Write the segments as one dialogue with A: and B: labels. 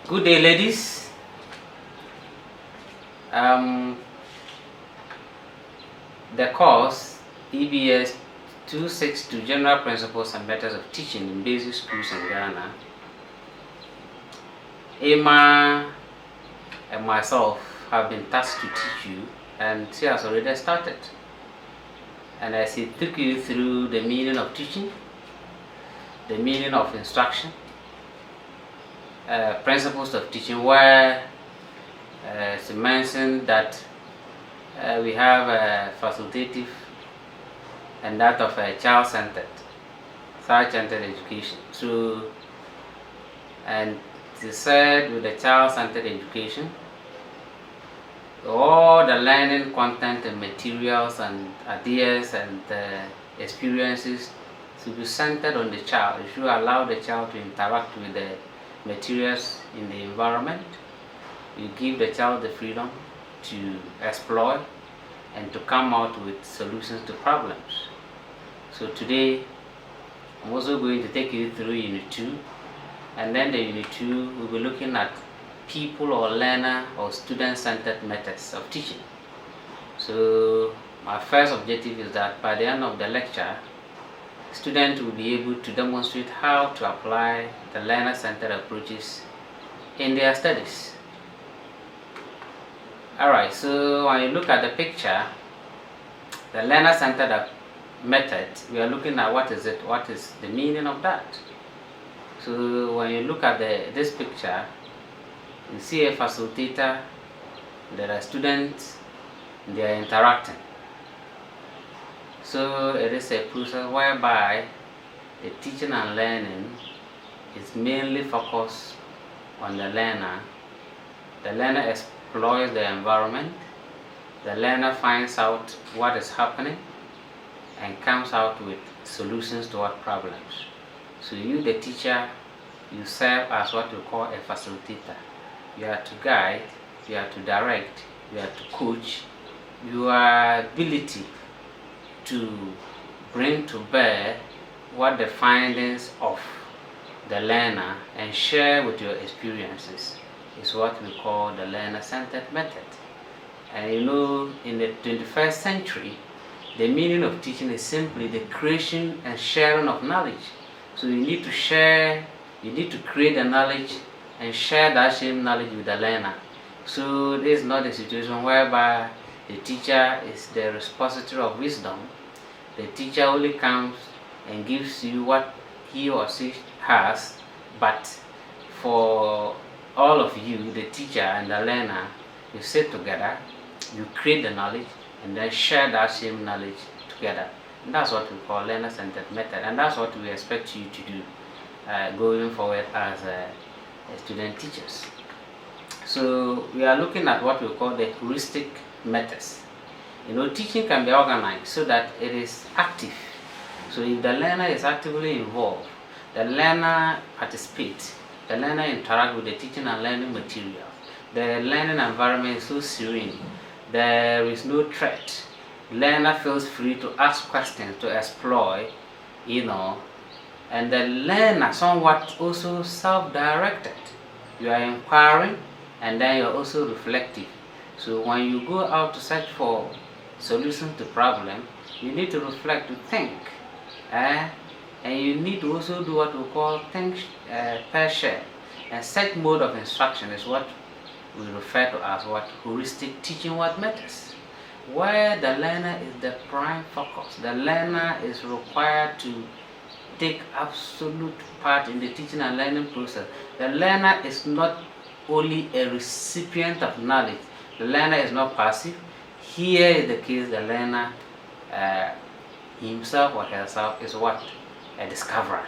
A: Good day, ladies. The course EBS262 General Principles and Methods of Teaching in Basic Schools in Ghana. Emma and myself have been tasked to teach you, and she has already started. And as she took you through the meaning of teaching, the meaning of instruction, principles of teaching, where she mentioned that we have a facilitative and that of a child-centered education. So, and she said with the child-centered education, all the learning content and materials and ideas and experiences should be centered on the child. You should allow the child to interact with the materials in the environment. You give the child the freedom to explore and to come out with solutions to problems. So today I'm also going to take you through Unit 2, and then the Unit 2 we'll be looking at people or learner or student-centered methods of teaching. So my first objective is that by the end of the lecture, students will be able to demonstrate how to apply the learner-centered approaches in their studies. Alright, so when you look at the picture, the learner-centered method, we are looking at what is it, what is the meaning of that. So when you look at this picture, you see a facilitator, there are students, they are interacting. So it is a process whereby the teaching and learning is mainly focused on the learner. The learner explores the environment, the learner finds out what is happening and comes out with solutions to what problems. So you, the teacher, you serve as what we call a facilitator. You are to guide, you are to direct, you are to coach. Your ability to bring to bear what the findings of the learner and share with your experiences is what we call the learner-centered method. And you know, in the 21st century, the meaning of teaching is simply the creation and sharing of knowledge. So you need to share, you need to create the knowledge and share that same knowledge with the learner. So this is not a situation whereby the teacher is the repository of wisdom. The teacher only comes and gives you what he or she has, but for all of you, the teacher and the learner, you sit together, you create the knowledge, and then share that same knowledge together. And that's what we call learner-centered method, and that's what we expect you to do going forward as student teachers. So we are looking at what we call the heuristic methods. You know, teaching can be organized so that it is active. So if the learner is actively involved, the learner participates, the learner interacts with the teaching and learning material. The learning environment is so serene. There is no threat. The learner feels free to ask questions, to explore, you know, and the learner somewhat also self-directed. You are inquiring and then you are also reflective. So when you go out to search for solutions to problem, you need to reflect, to think, and you need to also do what we call think per share. And such mode of instruction is what we refer to as what heuristic teaching what matters, where the learner is the prime focus. The learner is required to take absolute part in the teaching and learning process. The learner is not only a recipient of knowledge. The learner is not passive. Here is the case, the learner himself or herself is what? A discoverer.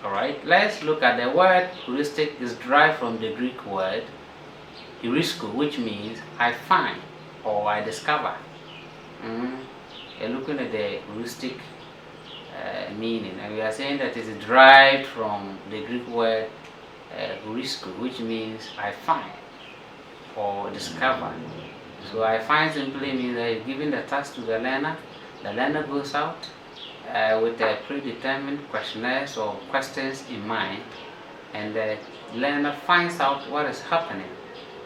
A: Alright, let's look at the word heuristic. Is derived from the Greek word heurisko, which means I find or I discover. You're looking at the heuristic meaning, and we are saying that it is derived from the Greek word heurisko, which means I find or discover. So I find simply means that you're giving the task to the learner goes out with a predetermined questionnaires or questions in mind, and the learner finds out what is happening,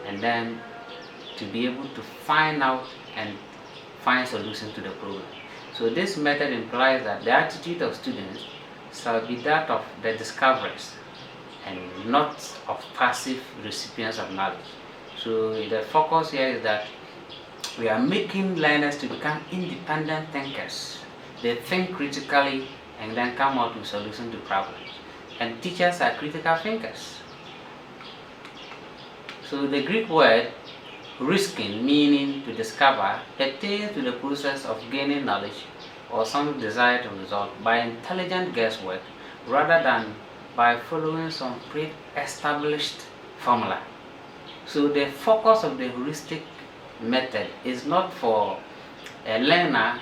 A: and then to be able to find out and find solution to the problem. So this method implies that the attitude of students shall be that of the discoverers and not of passive recipients of knowledge. So the focus here is that we are making learners to become independent thinkers. They think critically and then come out with solutions to problems. And teachers are critical thinkers. So the Greek word heuriskein, meaning to discover, pertains to the process of gaining knowledge or some desired result by intelligent guesswork rather than by following some pre-established formula. So the focus of the heuristic method is not for a learner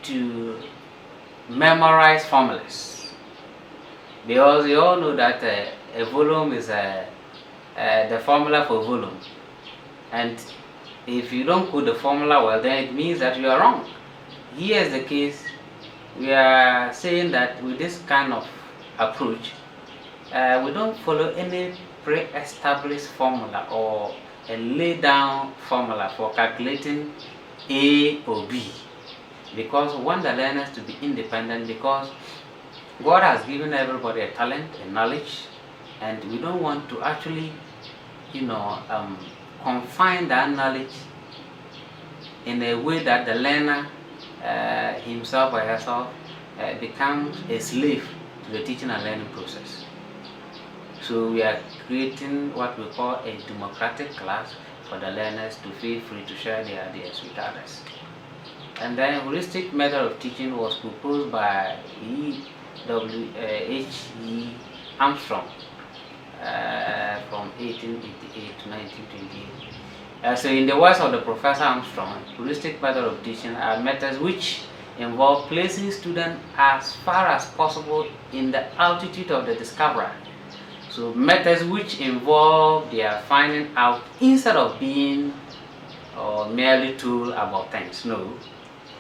A: to memorize formulas, because you all know that a volume is the formula for volume, and if you don't put the formula well, then it means that you are wrong. Here is the case. We are saying that with this kind of approach, we don't follow any pre-established formula or a laid down formula for calculating A or B, because we want the learners to be independent, because God has given everybody a talent, a knowledge, and we don't want to actually confine that knowledge in a way that the learner himself or herself becomes a slave to the teaching and learning process. So we are creating what we call a democratic class for the learners to feel free to share their ideas with others. And then heuristic method of teaching was proposed by H.E. Armstrong from 1888 to 1928. So in the words of the Professor Armstrong, heuristic method of teaching are methods which involve placing students as far as possible in the altitude of the discoverer. So methods which involve their finding out instead of being merely told about things. No,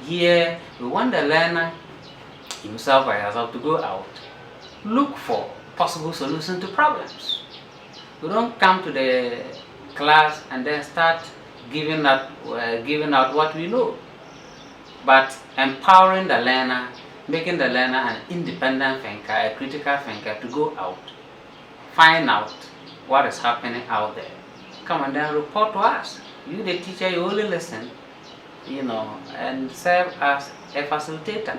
A: here we want the learner himself or herself to go out, look for possible solutions to problems. We don't come to the class and then start giving out what we know, but empowering the learner, making the learner an independent thinker, a critical thinker, to go out, find out what is happening out there, come and then report to us. You, the teacher, you only listen, and serve as a facilitator.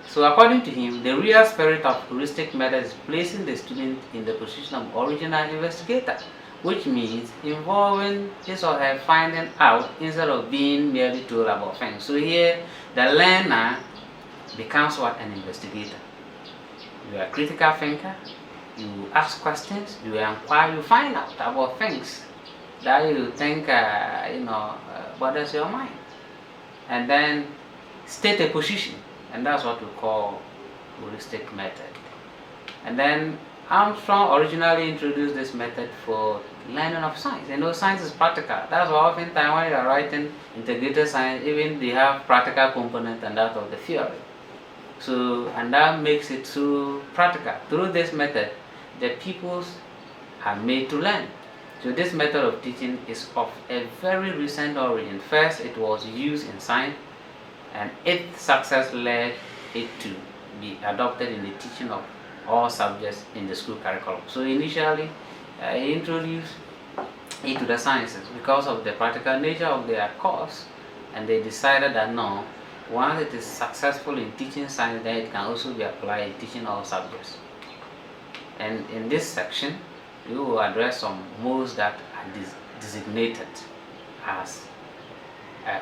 A: So according to him, the real spirit of heuristic method is placing the student in the position of original investigator, which means involving his or her finding out instead of being merely told about things. So here, the learner becomes what? An investigator. You are a critical thinker, you ask questions, you inquire, you find out about things that you think bothers your mind, and then state a position, and that's what we call heuristic method. And then Armstrong originally introduced this method for learning of science. Science is practical. That's why oftentimes when you are writing integrated science, even they have practical component and that of the theory. So, and that makes it so practical. Through this method, the pupils are made to learn. So this method of teaching is of a very recent origin. First, it was used in science, and its success led it to be adopted in the teaching of all subjects in the school curriculum. So initially, he introduced it to the sciences because of the practical nature of their course, and they decided that no, once it is successful in teaching science, then it can also be applied in teaching all subjects. And in this section, we will address some modes that are designated as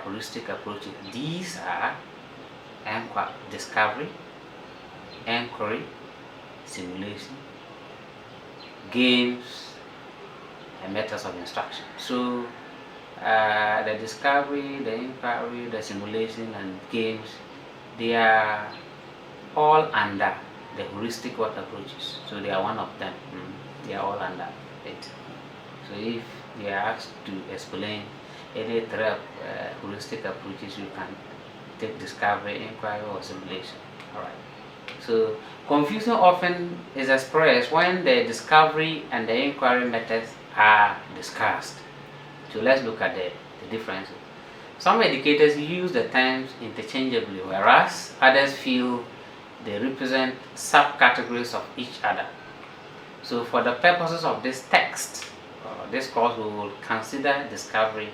A: heuristic approaches. These are discovery, inquiry, simulation, games, and methods of instruction. So the discovery, the inquiry, the simulation, and games, they are all under the heuristic approaches. So they are one of them. They are all under it. So if they are asked to explain any three heuristic approaches, you can take discovery, inquiry, or simulation. Alright. So confusion often is expressed when the discovery and the inquiry methods are discussed. So let's look at the differences. Some educators use the terms interchangeably, whereas others feel they represent subcategories of each other. So for the purposes of this text, this course, we will consider discovery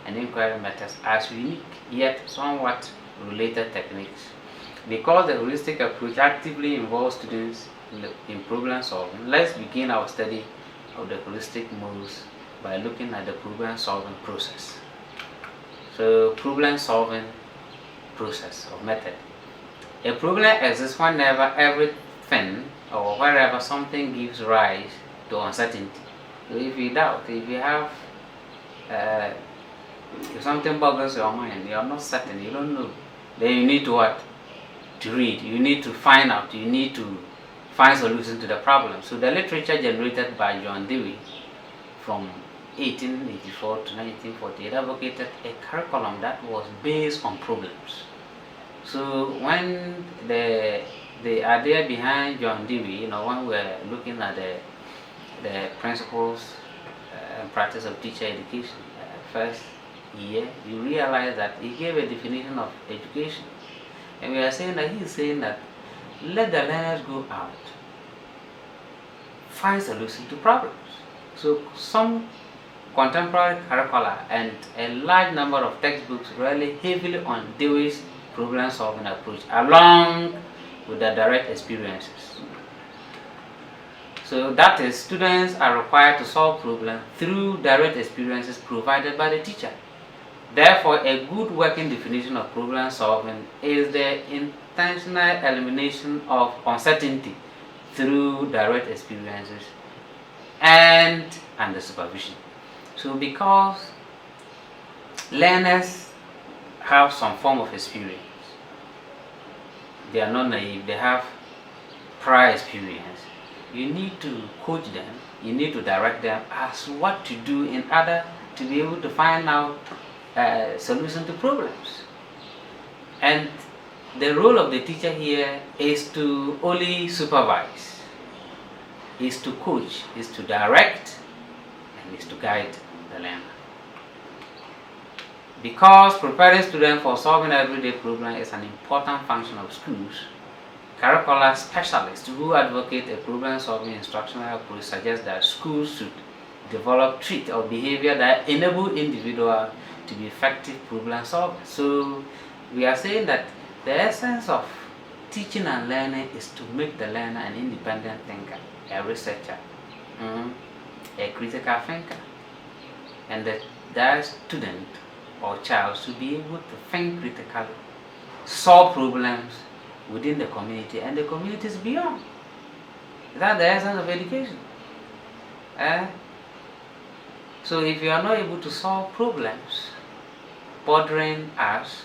A: and inquiry methods as unique yet somewhat related techniques. Because the heuristic approach actively involves students in problem solving, let's begin our study of the heuristic moves by looking at the problem solving process. So problem solving process or method. A problem exists whenever everything or wherever something gives rise to uncertainty. So if you doubt, if you have, if something boggles your mind, you are not certain, you don't know, then you need to what? To read. You need to find out. You need to find solutions to the problem. So the literature generated by John Dewey from 1884 to 1948 advocated a curriculum that was based on problems. So when the idea behind John Dewey, when we're looking at the principles and practice of teacher education, first year, you realize that he gave a definition of education. And we are saying that he is saying that let the learners go out, find solutions to problems. So some contemporary curricula and a large number of textbooks rely heavily on Dewey's problem solving approach along with the direct experiences. So that is, students are required to solve problems through direct experiences provided by the teacher. Therefore, a good working definition of problem solving is the intentional elimination of uncertainty through direct experiences and under supervision. So because learners have some form of experience, they are not naive, they have prior experience, you need to coach them, you need to direct them as what to do in order to be able to find out solution to problems. And the role of the teacher here is to only supervise, is to coach, is to direct, and is to guide the learner. Because preparing students for solving everyday problems is an important function of schools, curricular specialists who advocate a problem-solving instructional approach suggest that schools should develop traits or behavior that enable individuals to be effective problem solvers. So we are saying that the essence of teaching and learning is to make the learner an independent thinker, a researcher, a critical thinker, and that student or child should be able to think critically, solve problems within the community and the communities beyond. Is that the essence of education? So if you are not able to solve problems bordering as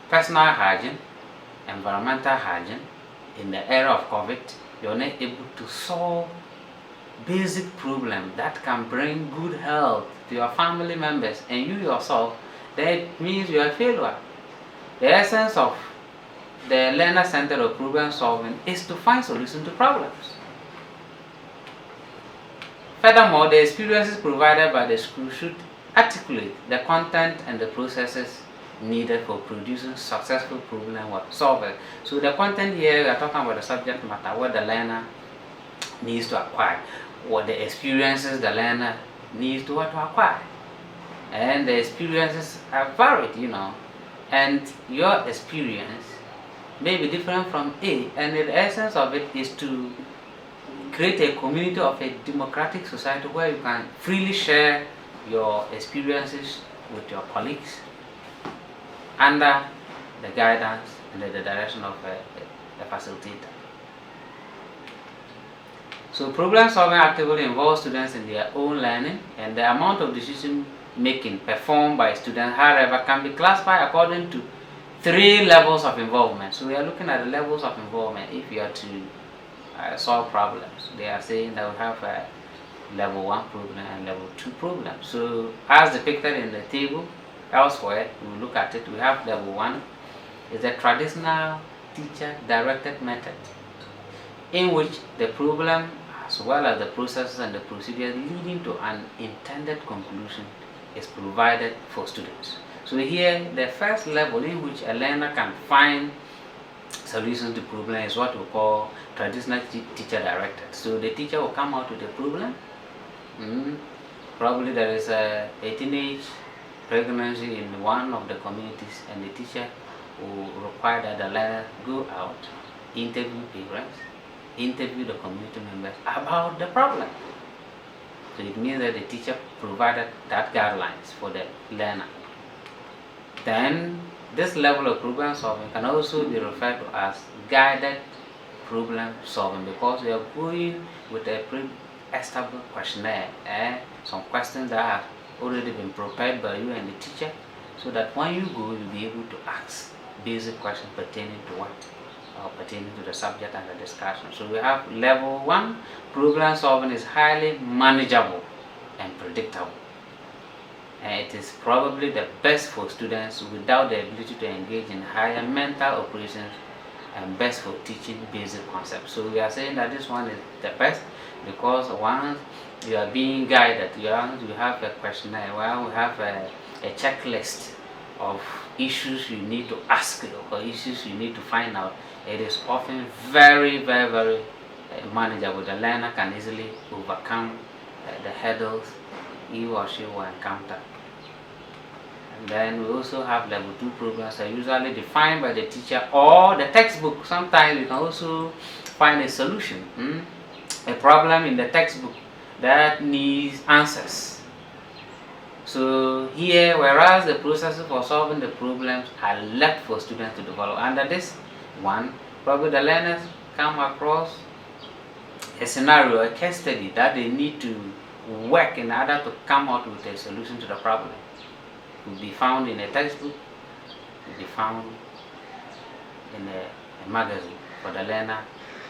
A: personal hygiene, environmental hygiene, in the era of COVID, you are not able to solve basic problems that can bring good health to your family members and you yourself, that means you are a failure. The essence of the learner-centered or problem solving is to find solutions to problems. Furthermore, the experiences provided by the school should articulate the content and the processes needed for producing successful problem solvers. So the content here, we are talking about the subject matter, what the learner needs to acquire, what the experiences the learner needs to acquire. And the experiences are varied, and your experience may be different from A, and the essence of it is to create a community of a democratic society where you can freely share your experiences with your colleagues under the guidance and the direction of the facilitator. So problem solving actively involves students in their own learning, and the amount of decision making performed by students, however, can be classified according to 3 levels of involvement. So we are looking at the levels of involvement if you are to solve problems. They are saying that we have a level 1 problem and level 2 problem. So as depicted in the table elsewhere, we will look at it. We have level 1 is a traditional teacher directed method. in which the problem as well as the processes and the procedures leading to an intended conclusion is provided for students. So here, the first level in which a learner can find solutions to problem is what we call traditional teacher directed. So the teacher will come out with a problem. Probably there is a teenage pregnancy in one of the communities, and the teacher will require that the learner go out, interview parents, interview the community members about the problem. So it means that the teacher provided that guidelines for the learner. Then this level of problem solving can also be referred to as guided problem solving, because we are going with a pre-established questionnaire, some questions that have already been prepared by you and the teacher, so that when you go, you'll be able to ask basic questions pertaining to what? Pertaining to the subject and the discussion. So we have level 1, problem solving is highly manageable and predictable. And it is probably the best for students without the ability to engage in higher mental operations, and best for teaching basic concepts. So we are saying that this one is the best because once you are being guided, you have a questionnaire, we have a checklist of issues you need to ask or issues you need to find out. It is often very, very, very manageable. The learner can easily overcome the hurdles he or she will encounter. And then we also have level 2 programs that are usually defined by the teacher or the textbook. Sometimes you can also find a solution, a problem in the textbook that needs answers. So here, whereas the processes for solving the problems are left for students to develop, under this one, probably the learners come across a scenario, a case study that they need to work in order to come out with a solution to the problem. It will be found in a textbook, it will be found in a magazine for the learner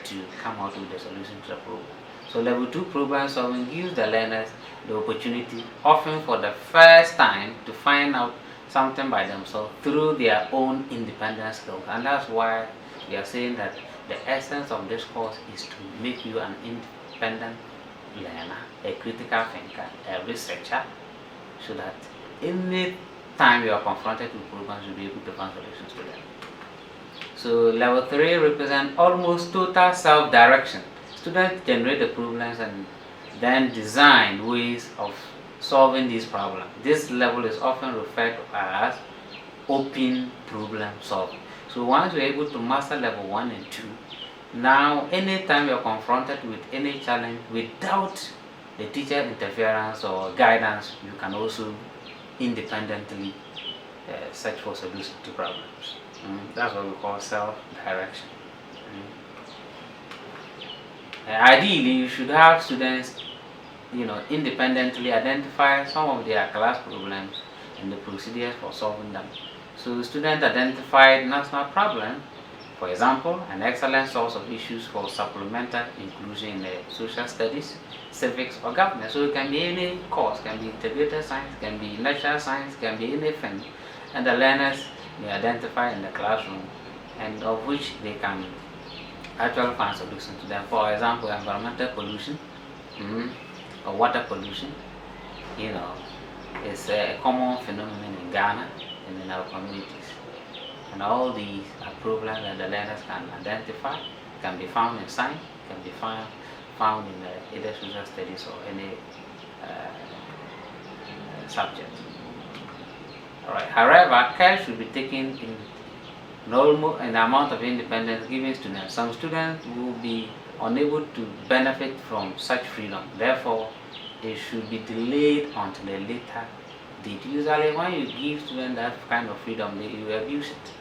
A: to come out with a solution to the problem. So level 2 problem solving gives the learners the opportunity, often for the first time, to find out something by themselves through their own independent skills. And that's why we are saying that the essence of this course is to make you an independent learner, a critical thinker, a researcher, so that any time you are confronted with problems, you'll be able to find solutions to them. So level 3 represents almost total self-direction. Students generate the problems and then design ways of solving these problems. This level is often referred to as open problem solving. So once you're able to master level 1 and 2, now anytime you're confronted with any challenge without the teacher interference or guidance, you can also independently search for solutions to problems. That's what we call self-direction. Ideally, you should have students, independently identify some of their class problems and the procedures for solving them. So students identified national problem, for example, an excellent source of issues for supplemental inclusion in the social studies, civics, or government. So it can be any course, can be integrated science, can be natural science, can be anything, and the learners may identify in the classroom, and of which they can actually find solutions to them. For example, environmental pollution, or water pollution, is a common phenomenon in Ghana and in our communities. And all these are problems that the learners can identify, can be found in science, can be found in either social studies or any subject. Alright. However, care should be taken in normal an amount of independence given students. Some students will be unable to benefit from such freedom. Therefore, it should be delayed until a later date. Usually, when you give students that kind of freedom, they will abuse it.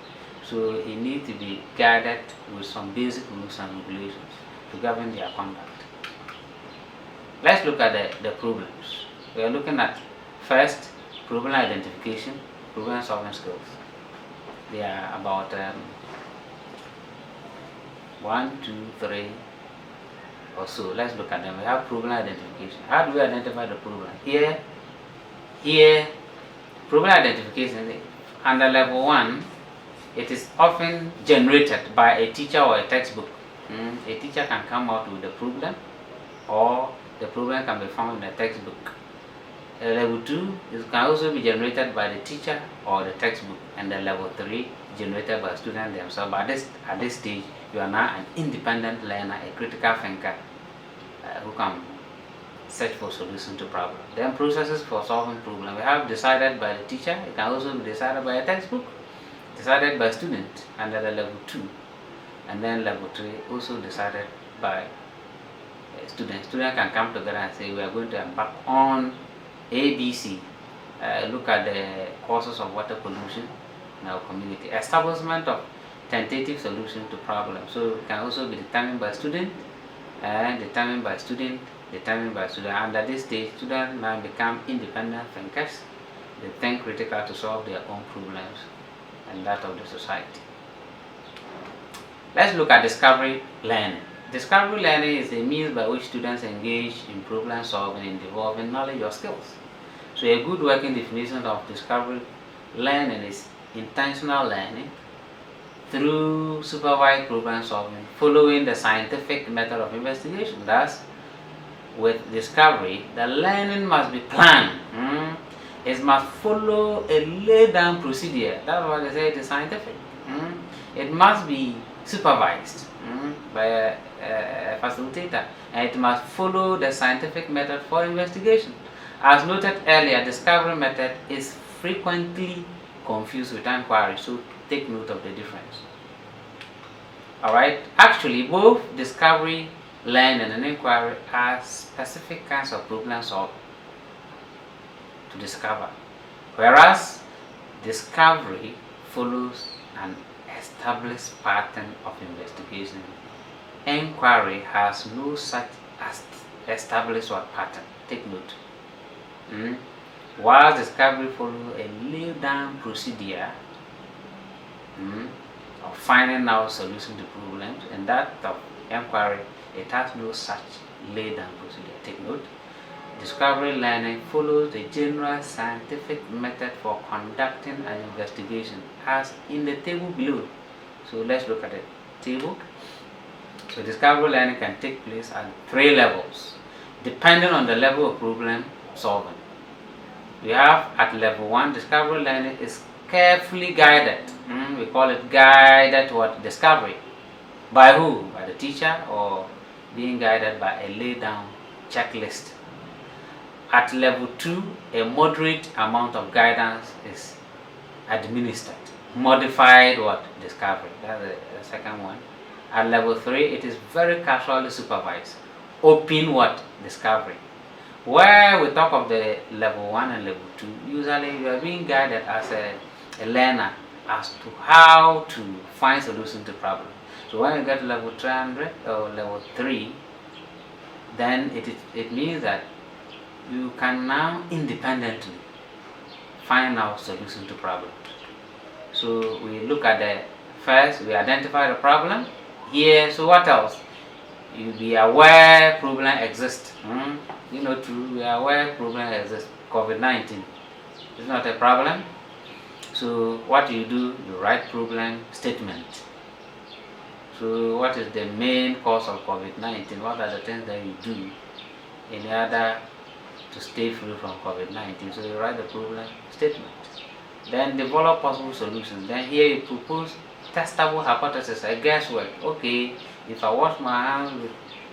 A: So it needs to be guided with some basic rules and regulations to govern their conduct. Let's look at the problems. We are looking at first problem identification, problem solving skills. They are about 1, 2, 3 or so. Let's look at them. We have problem identification. How do we identify the problem? Here, problem identification under level 1, it is often generated by a teacher or a textbook. A teacher can come out with a problem, or the problem can be found in a textbook. Level 2 can also be generated by the teacher or the textbook, and the level 3 generated by students themselves. But at this stage, you are now an independent learner, a critical thinker who can search for solution to problem. Then processes for solving problem. We have decided by the teacher. It can also be decided by a textbook, decided by student under the level 2, and then level 3 also decided by students. Students can come together and say, we are going to embark on ABC, look at the causes of water pollution in our community. Establishment of tentative solution to problems. So it can also be determined by student, determined by student. Under this stage, students now become independent thinkers. They think critical to solve their own problems and that of the society. Let's look at discovery learning. Discovery learning is a means by which students engage in problem solving and developing knowledge or skills. So a good working definition of discovery learning is intentional learning through supervised problem solving following the scientific method of investigation. Thus, with discovery, the learning must be planned. It must follow a laid down procedure. That's why they say it is scientific. It must be supervised by a facilitator, and it must follow the scientific method for investigation. As noted earlier, discovery method is frequently confused with inquiry, so take note of the difference. Alright, actually both discovery learning and inquiry are specific kinds of problem solving to discover, whereas discovery follows an established pattern of investigation. Inquiry has no such established pattern. Take note. While discovery follows a laid down procedure of finding out solution to problems, and that of inquiry, it has no such laid down procedure. Take note. Discovery learning follows the general scientific method for conducting an investigation, as in the table below. So let's look at the table. So discovery learning can take place at 3 levels, depending on the level of problem solving. We have at level 1, discovery learning is carefully guided. We call it guided what? Discovery. By who? By the teacher, or being guided by a laid down checklist. At level 2, a moderate amount of guidance is administered. Modified what? Discovery. That's the second one. At level 3, it is very casually supervised. Open what? Discovery. Where we talk of the level 1 and level 2, usually you are being guided as a learner as to how to find solution to problem. So when you get to level 300 or level 3, then it means that you can now independently find out solution to problem. So we look at the first, we identify the problem here. So what else? You be aware problem exists. You know, true, we are aware problem exists. COVID-19 is not a problem. So what you do, you write problem statement. So what is the main cause of COVID-19? What are the things that you do in order to stay free from COVID-19? So you write the problem statement. Then develop possible solutions. Then here you propose testable hypothesis, a guesswork. Okay, if I wash my hands with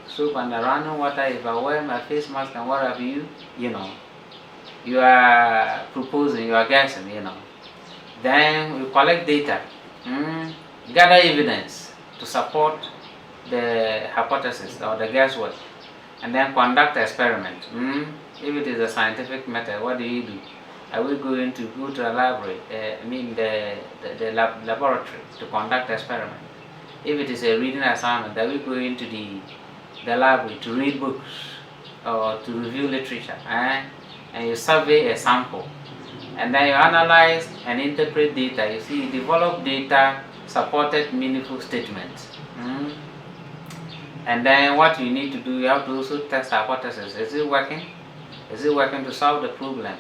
A: soap and running water, if I wear my face mask and what have you, you are proposing, you are guessing, Then we collect data, gather evidence to support the hypothesis or the guesswork, and then conduct experiment. If it is a scientific method, what do? Are we going to go to a library, the laboratory to conduct experiment? If it is a reading assignment, are we going to the library to read books or to review literature? And you survey a sample, and then you analyze and interpret data. You see, you develop data supported meaningful statements. And then what you need to do, you have to also test hypothesis. Is it working? Is it working to solve the problem?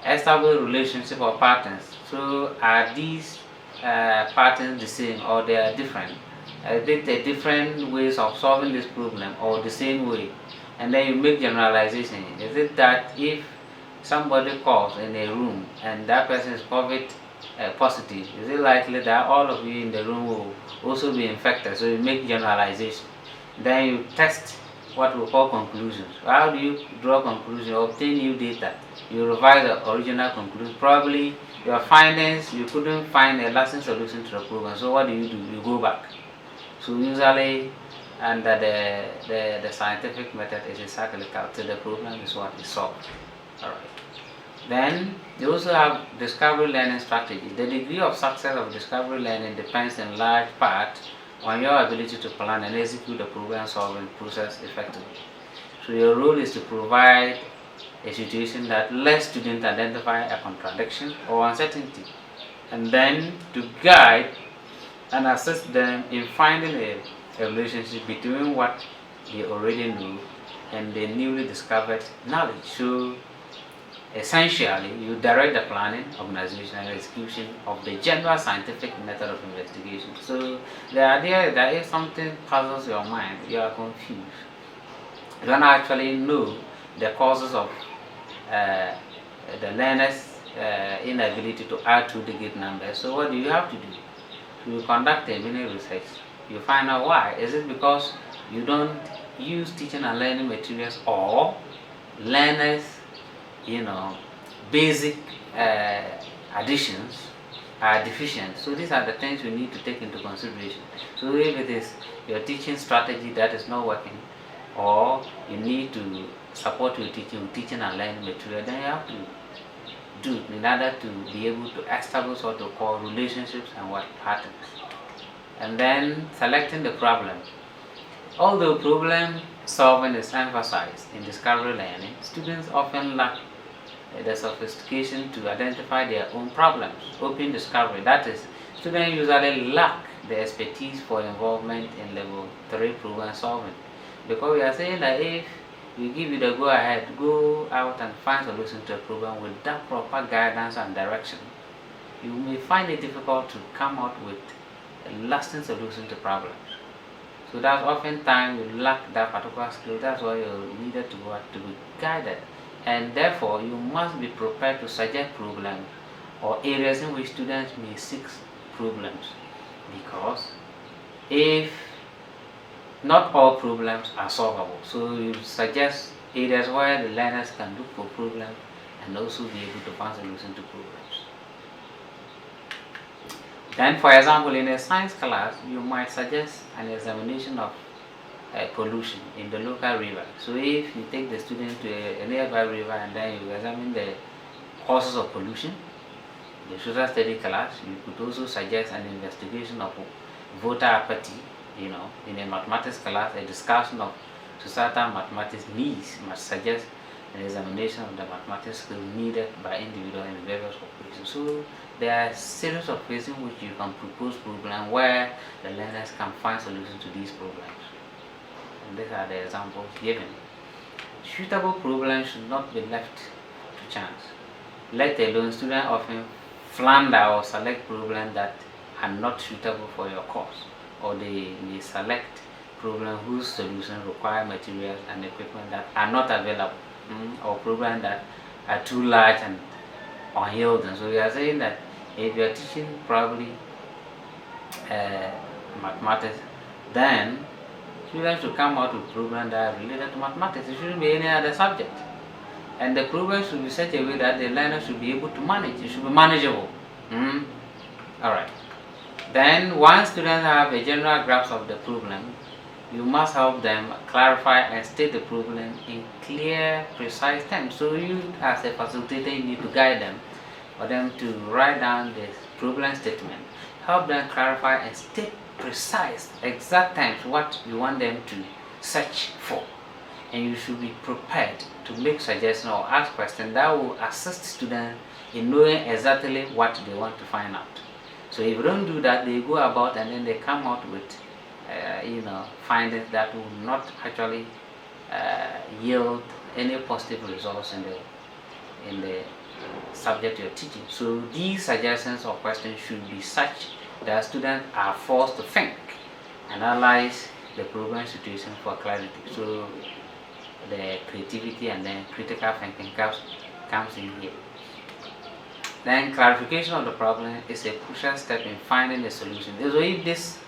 A: Establish relationship or patterns. So are these patterns the same or they are different? different ways of solving this problem or the same way, and then you make generalization. Is it that if somebody coughs in a room and that person is COVID positive, is it likely that all of you in the room will also be infected? So you make generalization. Then you test what we call conclusions. How do you draw conclusions? Obtain new data. You revise the original conclusion. Probably your findings, you couldn't find a lasting solution to the problem. So what do? You go back. So usually under the scientific method is exactly till the problem is what is solved. Alright. Then you also have discovery learning strategy. The degree of success of discovery learning depends in large part on your ability to plan and execute the problem solving process effectively. So your role is to provide a situation that lets students identify a contradiction or uncertainty, and then to guide and assist them in finding a relationship between what they already know and the newly discovered knowledge. So essentially, you direct the planning, organization, and execution of the general scientific method of investigation. So the idea is that if something puzzles your mind, you are confused, you don't actually know the causes of the learner's inability to add two digit numbers. So what do you have to do? You conduct a mini research. You find out why. Is it because you don't use teaching and learning materials, or learners, basic additions are deficient? So these are the things you need to take into consideration. So if it is your teaching strategy that is not working, or you need to support your teaching and learning material, then you have to do in order to be able to establish what we call relationships and what patterns. And then selecting the problem. Although problem solving is emphasized in discovery learning, students often lack the sophistication to identify their own problems. Open discovery, that is, students usually lack the expertise for involvement in level 3 problem solving, because we are saying that if we give you the go ahead, go out and find solution to a problem without proper guidance and direction, you may find it difficult to come out with a lasting solution to problems. So that's oftentimes you lack that particular skill. That's why you needed to be guided, and therefore you must be prepared to suggest problems or areas in which students may seek problems, because if not all problems are solvable, so you suggest areas where the learners can look for problems and also be able to find solutions to problems. Then, for example, in a science class, you might suggest an examination of pollution in the local river. So if you take the student to a nearby river and then you examine the causes of pollution, the social study class, you could also suggest an investigation of voter apathy. In a mathematics class, a discussion of societal mathematics needs must suggest an examination of the mathematics skills needed by individuals in various populations. So there are a series of ways in which you can propose problems where the learners can find solutions to these problems. And these are the examples given. Suitable problems should not be left to chance. Let alone, students often flounder or select problems that are not suitable for your course, or they may select problems whose solutions require materials and equipment that are not available, or problems that are too large and unyielding. So we are saying that if you are teaching probably mathematics, then students should come out with problems that are related to mathematics. It shouldn't be any other subject. And the problem should be such a way that the learner should be able to manage. It should be manageable. Alright. Then once students have a general grasp of the problem, you must help them clarify and state the problem in clear, precise terms. So you as a facilitator, you need to guide them, for them to write down the problem statement, help them clarify and state precise, exact terms what you want them to search for. And you should be prepared to make suggestions or ask questions that will assist students in knowing exactly what they want to find out. So if you don't do that, they go about and then they come out with findings that will not actually yield any positive results in the subject you're teaching. So these suggestions or questions should be such that students are forced to think analyze the problem situation for clarity. So the creativity and then critical thinking comes in here. Then clarification of the problem is a crucial step in finding a solution. So if this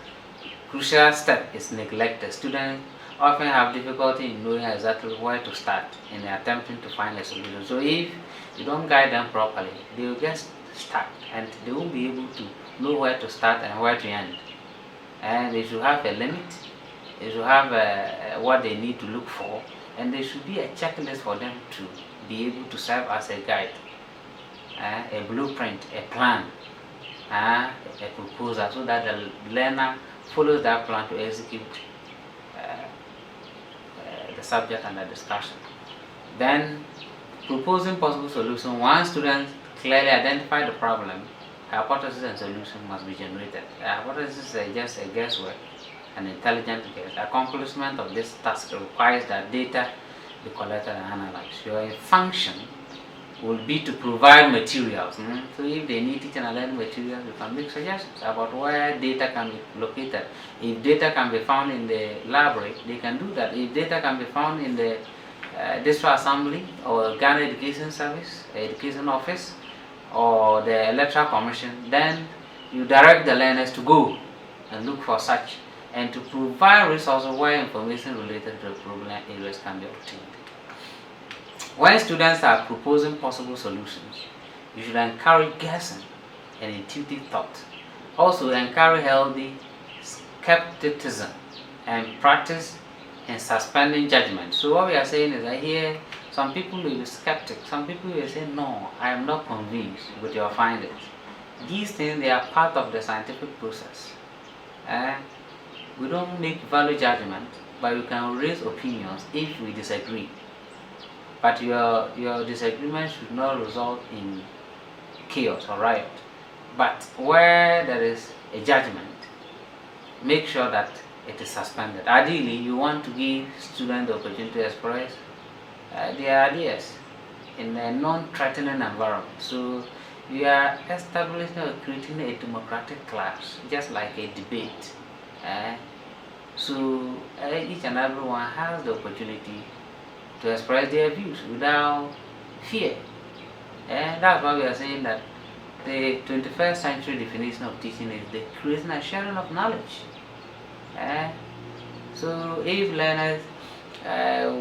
A: crucial step is neglected, students often have difficulty in knowing exactly where to start in attempting to find a solution. So if you don't guide them properly, they will get stuck and they won't be able to know where to start and where to end. And they should have a limit, they should have what they need to look for, and there should be a checklist for them to be able to serve as a guide, a blueprint, a plan, a proposal, so that the learner follows that plan to execute the subject under discussion. Then proposing possible solution. Once students clearly identify the problem, hypothesis and solution must be generated. Hypothesis is just a guesswork, an intelligent guess. Accomplishment of this task requires that data be collected and analyzed. Your function will be to provide materials. So if they need teaching and learning materials, you can make suggestions about where data can be located. If data can be found in the library, they can do that. If data can be found in the district assembly or Ghana Education Service, Education Office, or the Electoral Commission, then you direct the learners to go and look for such and to provide resources where information related to the problem areas can be obtained. When students are proposing possible solutions, you should encourage guessing and intuitive thought. Also encourage healthy skepticism and practice in suspending judgment. So what we are saying is that here some people will be skeptic, some people will say, no, I am not convinced with your findings. These things, they are part of the scientific process. We don't make value judgment, but we can raise opinions if we disagree. But your disagreement should not result in chaos or riot. But where there is a judgment, make sure that it is suspended. Ideally, you want to give students the opportunity to express their ideas in a non-threatening environment. So you are establishing or creating a democratic class, just like a debate. So each and everyone has the opportunity to express their views without fear. And that's why we are saying that the 21st century definition of teaching is the creation and sharing of knowledge. So if learners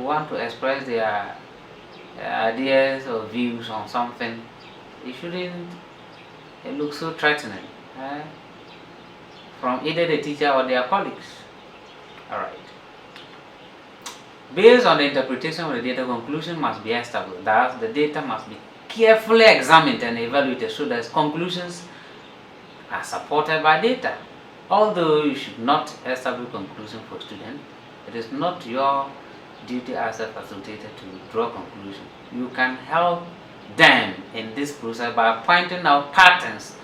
A: want to express their ideas or views on something, it shouldn't look so threatening from either the teacher or their colleagues. Alright. Based on the interpretation of the data, conclusion must be established. Thus, the data must be carefully examined and evaluated so that conclusions are supported by data. Although you should not establish conclusion for students, it is not your duty as a facilitator to draw conclusion. You can help them in this process by pointing out patterns,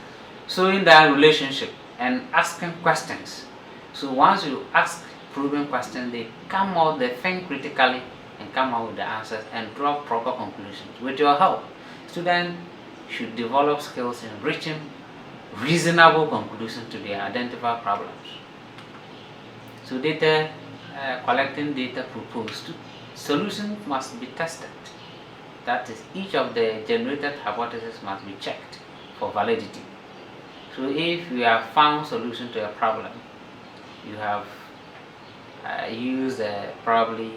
A: showing their relationship, and asking questions. So once you ask proven questions, they come out, they think critically and come out with the answers and draw proper conclusions. With your help, students should develop skills in reaching reasonable conclusions to their identified problems. So data, collecting data proposed, solutions must be tested. That is, each of the generated hypotheses must be checked for validity. So if you have found solution to a problem, you have used probably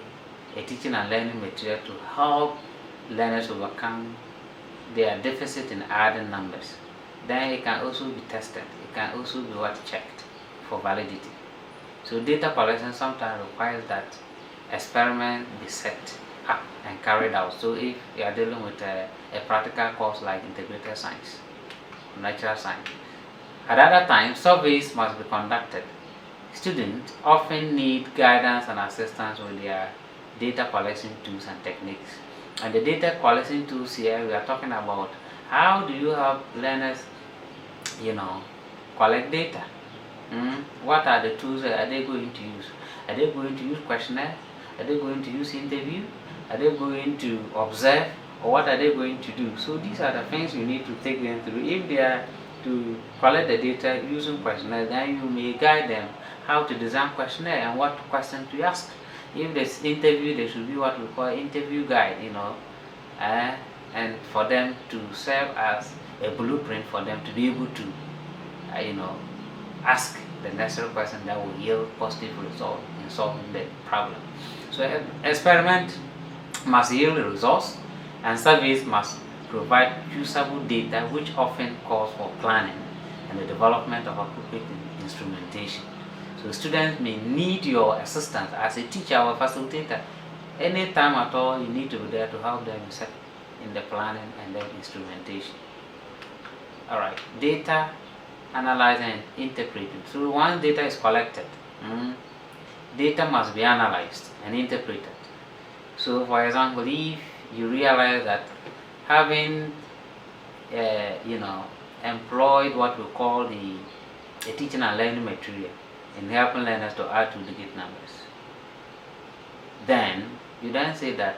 A: a teaching and learning material to help learners overcome their deficit in adding numbers, then it can also be tested. It can also be checked for validity. So data collection sometimes requires that experiment be set up and carried out. So if you are dealing with a practical course like integrated science, natural science, at other times surveys must be conducted. Students often need guidance and assistance with their data collection tools and techniques. And the data collection tools here, we are talking about how do you help learners, collect data. What are the tools are they going to use? Are they going to use questionnaire? Are they going to use interview? Are they going to observe? Or what are they going to do? So these are the things you need to take them through. If they are to collect the data using questionnaire, then you may guide them how to design questionnaire and what questions to ask. If there's interview, there should be what we call interview guide, and for them to serve as a blueprint for them to be able to, ask the necessary question that will yield positive result in solving the problem. So experiment must yield results, and surveys must provide usable data, which often calls for planning and the development of appropriate instrumentation. So students may need your assistance as a teacher or facilitator. Anytime at all, you need to be there to help them in the planning and then instrumentation. Alright, data analyzed and interpreted. So once data is collected, data must be analyzed and interpreted. So for example, if you realize that having employed what we call the teaching and learning material in helping learners to add two-digit numbers, then you then say that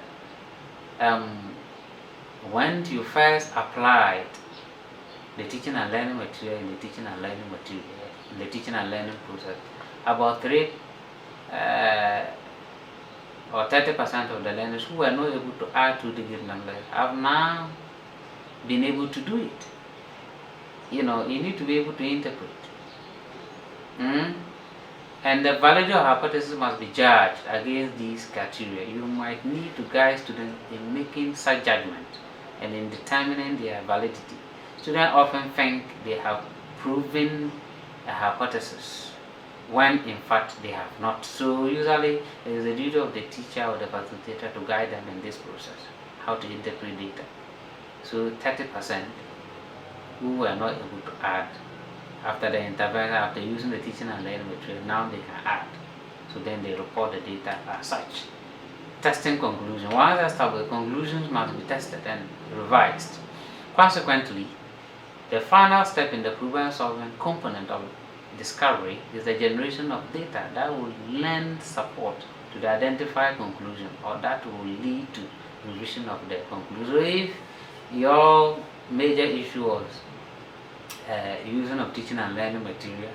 A: when you first applied the teaching and learning material in the teaching and learning process, about 3 or 30% of the learners who were not able to add two-digit numbers have now been able to do it. You need to be able to interpret. And the validity of hypothesis must be judged against these criteria. You might need to guide students in making such judgment and in determining their validity. Students often think they have proven a hypothesis when in fact they have not. So usually it is the duty of the teacher or the facilitator to guide them in this process, how to interpret data. So 30% who were not able to add after the intervention, after using the teaching and learning material, now they can add. So then they report the data as such. Testing conclusion. Once established, conclusions must be tested and revised. Consequently, the final step in the problem-solving component of discovery is the generation of data that will lend support to the identified conclusion, or that will lead to revision of the conclusion. So if your major issue was using of teaching and learning material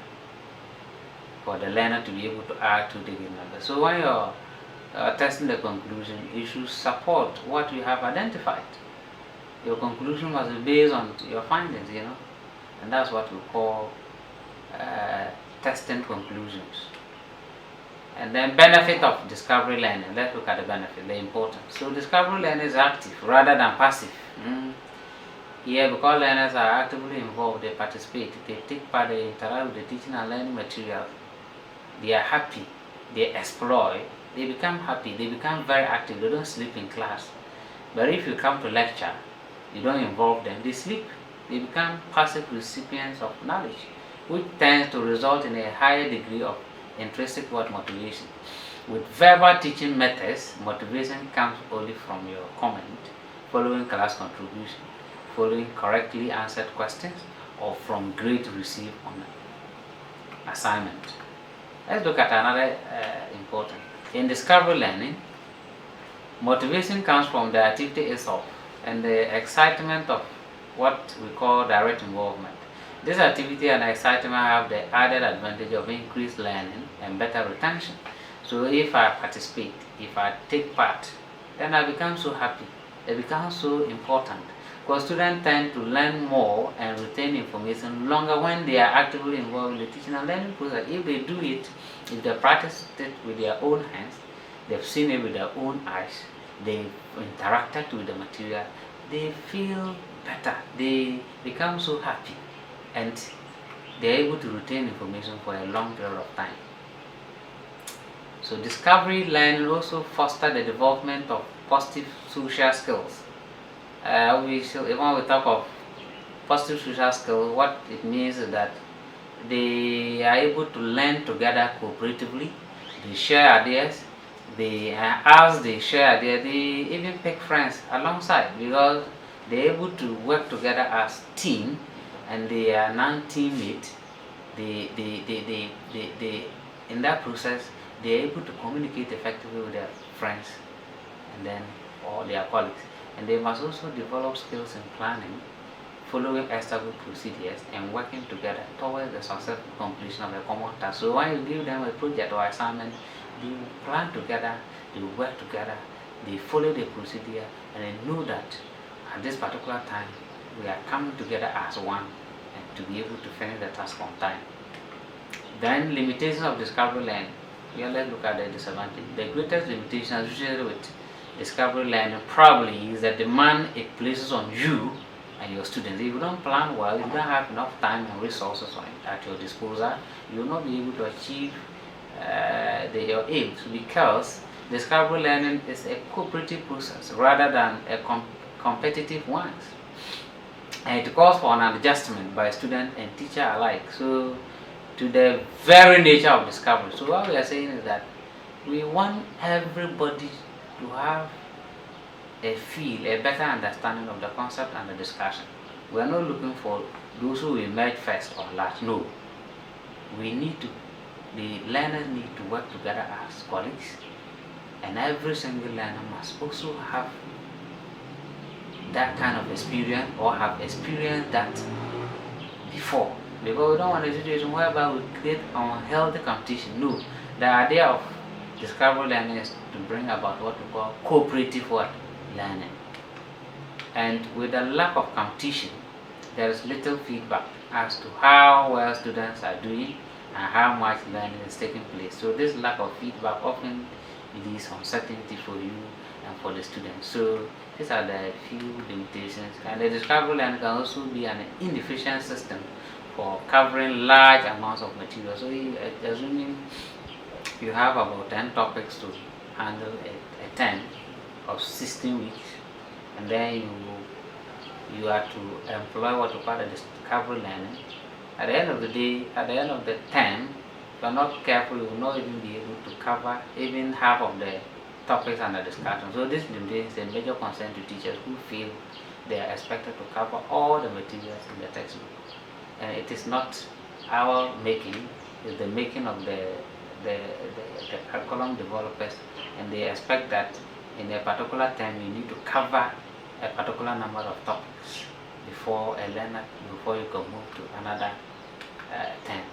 A: for the learner to be able to add two-digit numbers, so when you're testing the conclusion, you should support what you have identified. Your conclusion must be based on your findings, and that's what we call testing conclusions. And then benefit of discovery learning. Let's look at the benefit, the importance. So discovery learning is active rather than passive. Here, because learners are actively involved, they participate, they take part, they interact with the teaching and learning material, they are happy, they explore, they become happy, they become very active, they don't sleep in class. But if you come to lecture, you don't involve them, they sleep, they become passive recipients of knowledge, which tends to result in a higher degree of intrinsic motivation. With verbal teaching methods, motivation comes only from your comment, following class contribution, following correctly answered questions, or from grade received on assignment. Let's look at another important. In discovery learning, motivation comes from the activity itself and the excitement of what we call direct involvement. This activity and excitement have the added advantage of increased learning and better retention. So if I participate, if I take part, then I become so happy. It becomes so important. Because students tend to learn more and retain information longer when they are actively involved in the teaching and learning process. If they do it, if they practice it with their own hands, they've seen it with their own eyes, they've interacted with the material, they feel better, they become so happy, and they're able to retain information for a long period of time. So discovery learning also fosters the development of positive social skills. When we talk of positive social skills, what it means is that they are able to learn together cooperatively, they share ideas, as they share ideas, they even pick friends alongside, because they're able to work together as team, and they are non-teammate. In that process, they're able to communicate effectively with their friends and then or their colleagues. And they must also develop skills in planning, following established procedures, and working together towards the successful completion of a common task. So when you give them a project or assignment, they will plan together, they will work together, they follow the procedure, and they know that at this particular time we are coming together as one and to be able to finish the task on time. Then limitations of discovery learning. Here let's look at the disadvantage. The greatest limitation associated with discovery learning probably is the demand it places on you and your students. If you don't plan well, if you don't have enough time and resources at your disposal, you will not be able to achieve your aims, because discovery learning is a cooperative process rather than a competitive one. And it calls for an adjustment by student and teacher alike. So to the very nature of discovery. So what we are saying is that we want everybody to have a better understanding of the concept and the discussion. We are not looking for those who will emerge first or last. No. The learners need to work together as colleagues, and every single learner must also have that kind of experience or have experienced that before. Because we don't want a situation whereby we create unhealthy competition. No. The idea of discovery learning is to bring about what we call cooperative learning. And with the lack of competition, there is little feedback as to how well students are doing and how much learning is taking place. So this lack of feedback often leads uncertainty for you and for the students. So these are the few limitations. And the discovery learning can also be an inefficient system for covering large amounts of material. So assuming you have about 10 topics to handle a term of 16 weeks, and then you are to employ what we call the discovery learning. At the end of the day, at the end of the term, if you are not careful, you will not even be able to cover even half of the topics under discussion. So this is a major concern to teachers who feel they are expected to cover all the materials in the textbook. And it is not our making, it's the making of the curriculum developers, and they expect that in a particular term you need to cover a particular number of topics before you can move to another term.